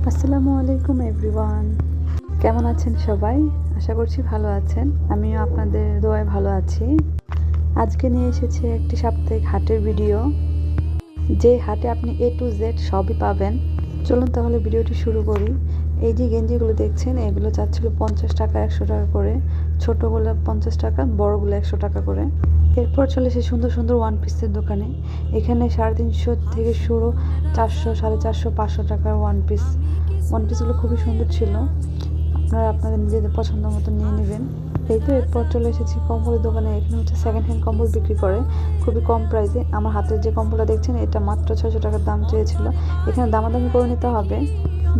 আসসালামু আলাইকুম এভরিওয়ান, কেমন আছেন সবাই? আশা করছি ভালো আছেন। আমিও আপনাদের দোয়ায় ভালো আছি। আজকে নিয়ে এসেছি একটি সাপ্তাহিক হাটের ভিডিও, যে হাটে আপনি A to Z সবই পাবেন। চলুন তাহলে ভিডিওটি শুরু করি। এই যে গেঞ্জিগুলো দেখছেন, এগুলো চাচ্ছিল 50 টাকা, 100 টাকা করে। ছোটোগুলো 50 টাকা, বড়গুলো 100 টাকা করে। এরপর চলে এসে সুন্দর সুন্দর ওয়ান পিসের দোকানে। এখানে 350 থেকে শুরু 400, 450, 500 টাকার ওয়ান পিসগুলো খুবই সুন্দর ছিল। আপনারা আপনাদের নিজেদের পছন্দ মতো নিয়ে নেবেন। এই তো এরপর চলে এসেছি কম্বলের দোকানে। এখানে হচ্ছে সেকেন্ড হ্যান্ড কম্বল বিক্রি করে খুবই কম প্রাইসে। আমার হাতের যে কম্বলটা দেখছেন, এটা মাত্র 600 টাকার দাম চেয়েছিল। এখানে দামাদামি করে নিতে হবে।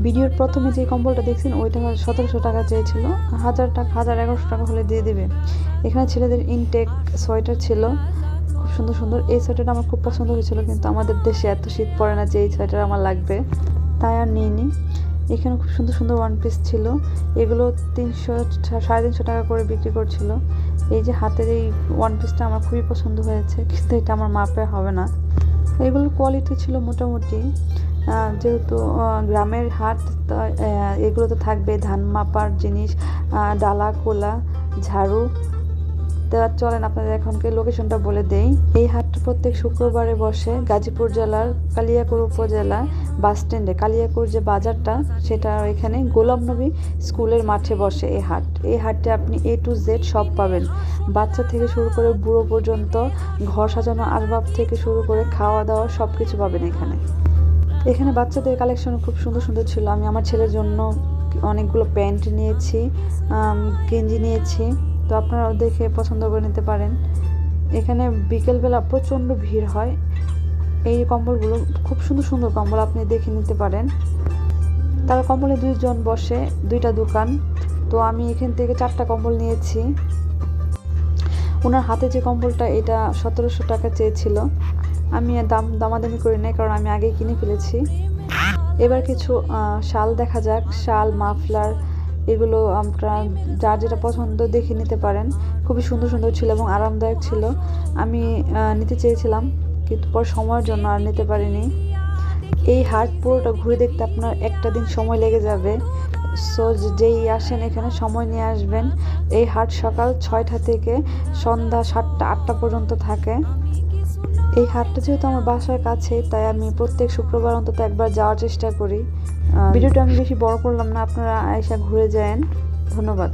ভিডিওর প্রথমে যে কম্বলটা দেখছেন, ওইটা 1700 টাকা চেয়েছিল। 1100 টাকা হলে দিয়ে দেবে। এখানে ছেলেদের ইনটেক সোয়েটার ছিল, খুব সুন্দর সুন্দর। এই সোয়েটারটা আমার খুব পছন্দ হয়েছিল, কিন্তু আমাদের দেশে এত শীত পড়ে না যে এই সোয়েটার আমার লাগবে, তাই আর নিইনি। এখানে খুব সুন্দর সুন্দর ওয়ান পিস ছিল। এগুলো 300, 350 টাকা করে বিক্রি করছিল। এই যে হাতের এই ওয়ান পিসটা আমার খুবই পছন্দ হয়েছে, কিন্তু এটা আমার মাপে হবে না। এগুলোর কোয়ালিটি ছিল মোটামুটি। যেহেতু গ্রামের হাট, এগুলো তো থাকবে ধান মাপার জিনিস, ডালা, কোলা, ঝাড়ু। চলেন আপনাদের এখনকার লোকেশনটা বলে দেই। এই হাটটা প্রত্যেক শুক্রবারে বসে গাজীপুর জেলার কালিয়াকৈর উপজেলা বাস স্ট্যান্ডে। কালিয়াকৈর যে বাজারটা, সেটা এখানে গোলাম নবী স্কুলের মাঠে বসে এই হাটে আপনি A to Z সব পাবেন। বাচ্চা থেকে শুরু করে বুড়ো পর্যন্ত, ঘর সাজানো আসবাব থেকে শুরু করে খাওয়া দাওয়া সব কিছু পাবেন এখানে বাচ্চাদের কালেকশন খুব সুন্দর সুন্দর ছিল। আমি আমার ছেলের জন্য অনেকগুলো প্যান্ট নিয়েছি, গেঞ্জি নিয়েছি। তো আপনারাও দেখে পছন্দ করে নিতে পারেন। এখানে বিকেলবেলা প্রচণ্ড ভিড় হয়। এই কম্বলগুলো খুব সুন্দর সুন্দর কম্বল, আপনি দেখে নিতে পারেন। তারা কম্বলে 2 জন বসে, 2টা দোকান। তো আমি এখান থেকে 4টা কম্বল নিয়েছি। ওনার হাতে যে কম্বলটা, এটা 1700 টাকা চেয়েছিল। আমি দামাদামি করি নাই, কারণ আমি আগেই কিনে ফেলেছি। এবার কিছু শাল দেখা যাক। শাল, মাফলার, এগুলো আপনারা যার যেটা পছন্দ দেখে নিতে পারেন। খুবই সুন্দর সুন্দর ছিল এবং আরামদায়ক ছিল। আমি নিতে চেয়েছিলাম, কিন্তু পর সময়ের জন্য আর নিতে পারিনি। এই হাট পুরোটা ঘুরে দেখতে আপনার একটা দিন সময় লেগে যাবে। সো যেই আসেন এখানে সময় নিয়ে আসবেন। এই হাট সকাল 6টা থেকে সন্ধ্যা 7টা, 8টা পর্যন্ত থাকে। এই হাটটা যেহেতু আমার বাসার কাছে, তাই আমি প্রত্যেক শুক্রবার অন্তত একবার যাওয়ার চেষ্টা করি। ভিডিওটা আমি বেশি বড় করলাম না, আপনারা আয়সা ঘুরে যান। ধন্যবাদ।